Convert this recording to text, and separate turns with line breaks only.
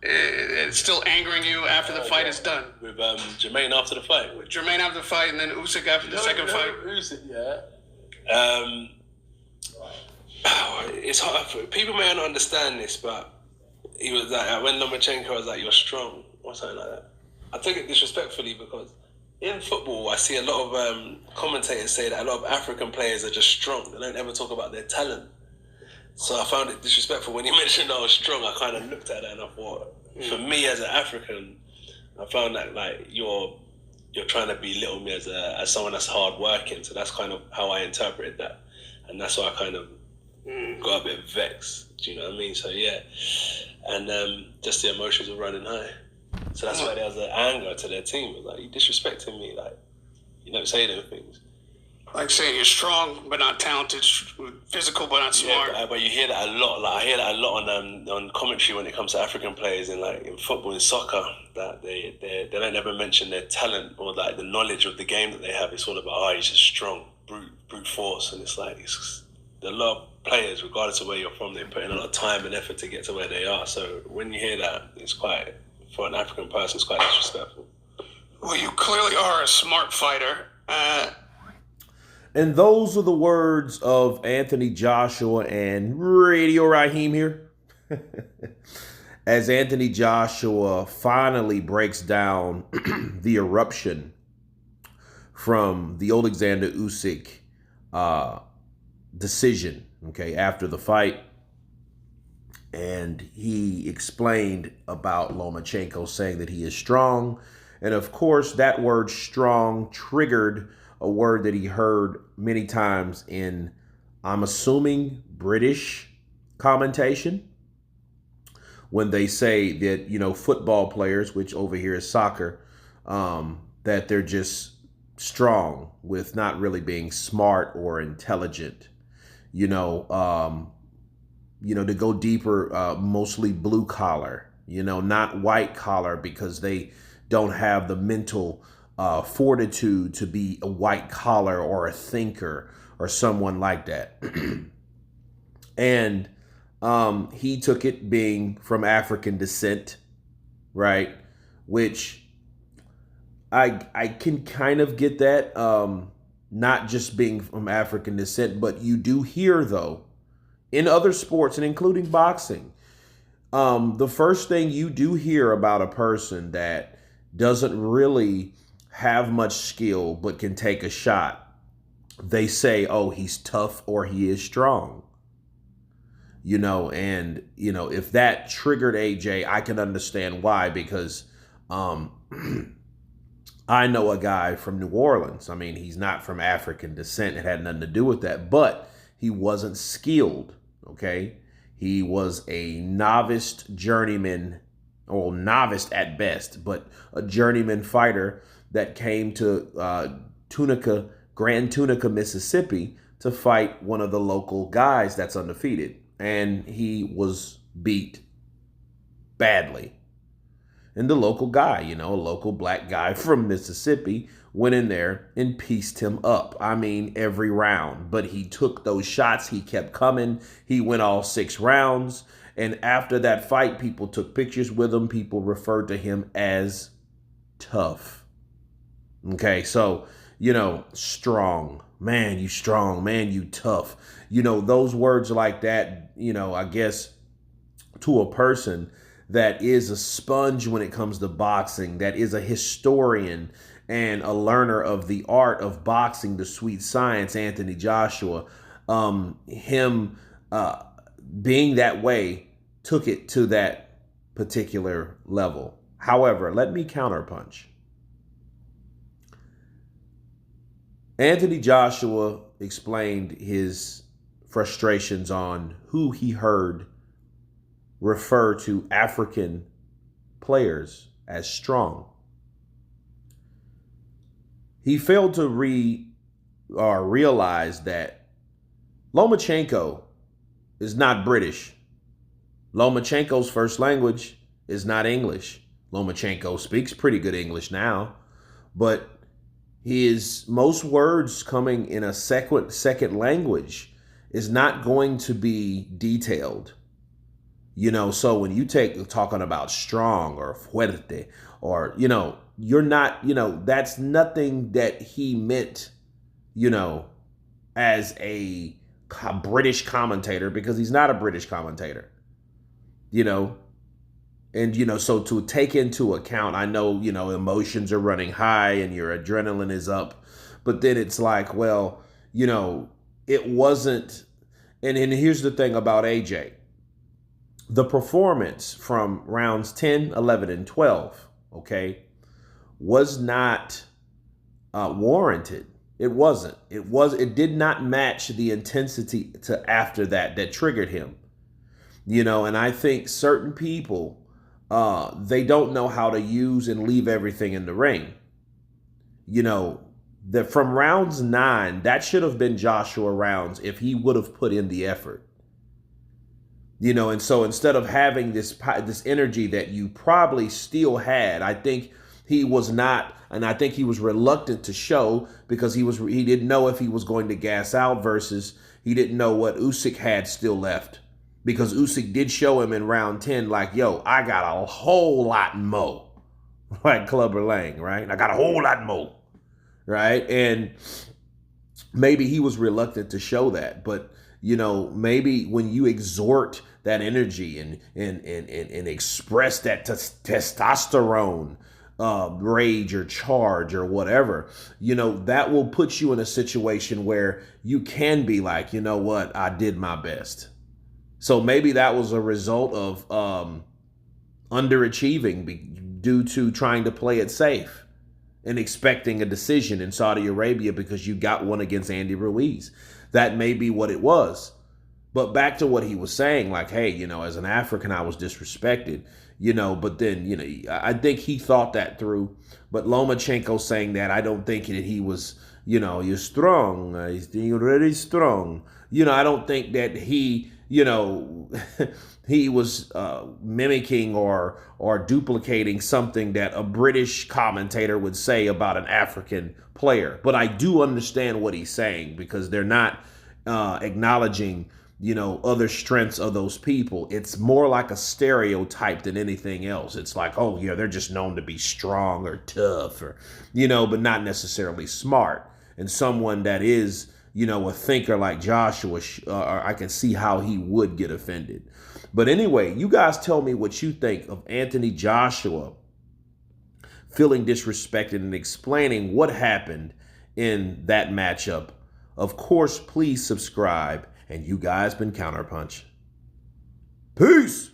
It's still angering you after the fight is done.
With Jermaine after the fight.
With Jermaine after the fight, and then Usyk after the second fight.
Usyk, yeah. It's hard. People may not understand this, but he was like, when Lomachenko was like, "You're strong," or something like that. I took it disrespectfully because in football, I see a lot of commentators say that a lot of African players are just strong. They don't ever talk about their talent. So I found it disrespectful when you mentioned I was strong. I kind of looked at that and I thought, for me as an African, I found that like you're trying to belittle me as someone that's hard working. So that's kind of how I interpreted that, and that's why I kind of got a bit vexed. Do you know what I mean? So yeah, and just the emotions were running high. So that's why there was an anger to their team. It was like, you disrespecting me, like you don't say those things.
Like saying you're strong but not talented, physical but not smart.
Yeah, but you hear that a lot. Like I hear that a lot on commentary when it comes to African players in football and soccer. That they don't ever mention their talent or like the knowledge of the game that they have. It's all about he's just strong, brute force, and it's like a lot of players, regardless of where you're from, they put in a lot of time and effort to get to where they are. So when you hear that, it's quite, for an African person, it's quite disrespectful.
Well, you clearly are a smart fighter.
And those are the words of Anthony Joshua and Radio Raheem here. As Anthony Joshua finally breaks down the eruption from the Alexander Usyk decision, okay, after the fight. And he explained about Lomachenko saying that he is strong. And of course, that word strong triggered a word that he heard many times in, I'm assuming, British commentation, when they say that, you know, football players, which over here is soccer, that they're just strong with not really being smart or intelligent, to go deeper, mostly blue collar, not white collar, because they don't have the mental fortitude to be a white collar or a thinker or someone like that. And he took it being from African descent, right? Which I can kind of get that, not just being from African descent, but you do hear, though, in other sports and including boxing, the first thing you do hear about a person that doesn't really have much skill but can take a shot, they say, oh, he's tough or he is strong. If that triggered AJ, I can understand why, because I know a guy from New Orleans. I mean, he's not from African descent. It had nothing to do with that, but he wasn't skilled, okay? He was a novice journeyman, or novice at best, but a journeyman fighter that came to Grand Tunica, Mississippi to fight one of the local guys that's undefeated. And he was beat badly. And the local guy, a local black guy from Mississippi, went in there and pieced him up. I mean, every round. But he took those shots. He kept coming. He went all 6 rounds. And after that fight, people took pictures with him. People referred to him as tough. Okay, so, strong. Man, you strong. Man, you tough. Those words like that, I guess to a person that is a sponge when it comes to boxing, that is a historian and a learner of the art of boxing, the sweet science, Anthony Joshua, him being that way took it to that particular level. However, let me counterpunch. Anthony Joshua explained his frustrations on who he heard refer to African players as strong. He failed to realize that Lomachenko is not British. Lomachenko's first language is not English. Lomachenko speaks pretty good English now, but his most words coming in a second language is not going to be detailed. So when you talking about strong or fuerte or, you're not, that's nothing that he meant, as a British commentator, because he's not a British commentator, And, so to take into account, I know, emotions are running high and your adrenaline is up, but then it's like, well, it wasn't. And here's the thing about AJ. The performance from rounds 10, 11, and 12, okay, was not warranted. It wasn't. It did not match the intensity to after that triggered him. And I think certain people, they don't know how to use and leave everything in the ring. That from rounds 9, that should have been Joshua rounds if he would have put in the effort. And so instead of having this energy that you probably still had, I think he was not, and I think he was reluctant to show because he didn't know if he was going to gas out versus he didn't know what Usyk had still left. Because Usyk did show him in round 10, like, yo, I got a whole lot more, like Clubber Lang, right? I got a whole lot more, right? And maybe he was reluctant to show that, but maybe when you exhort that energy and express that testosterone, rage or charge or whatever, that will put you in a situation where you can be like, you know what, I did my best. So maybe that was a result of underachieving due to trying to play it safe and expecting a decision in Saudi Arabia because you got one against Andy Ruiz. That may be what it was. But back to what he was saying, like, hey, as an African, I was disrespected, but then, I think he thought that through. But Lomachenko saying that, I don't think that he was, you're strong. You're really strong. I don't think that he, he was mimicking or duplicating something that a British commentator would say about an African player. But I do understand what he's saying because they're not acknowledging, other strengths of those people. It's more like a stereotype than anything else. It's like, oh, yeah, they're just known to be strong or tough or, but not necessarily smart. And someone that is, a thinker like Joshua, I can see how he would get offended. But anyway, you guys tell me what you think of Anthony Joshua feeling disrespected and explaining what happened in that matchup. Of course, please subscribe. And you guys been Counterpunch. Peace.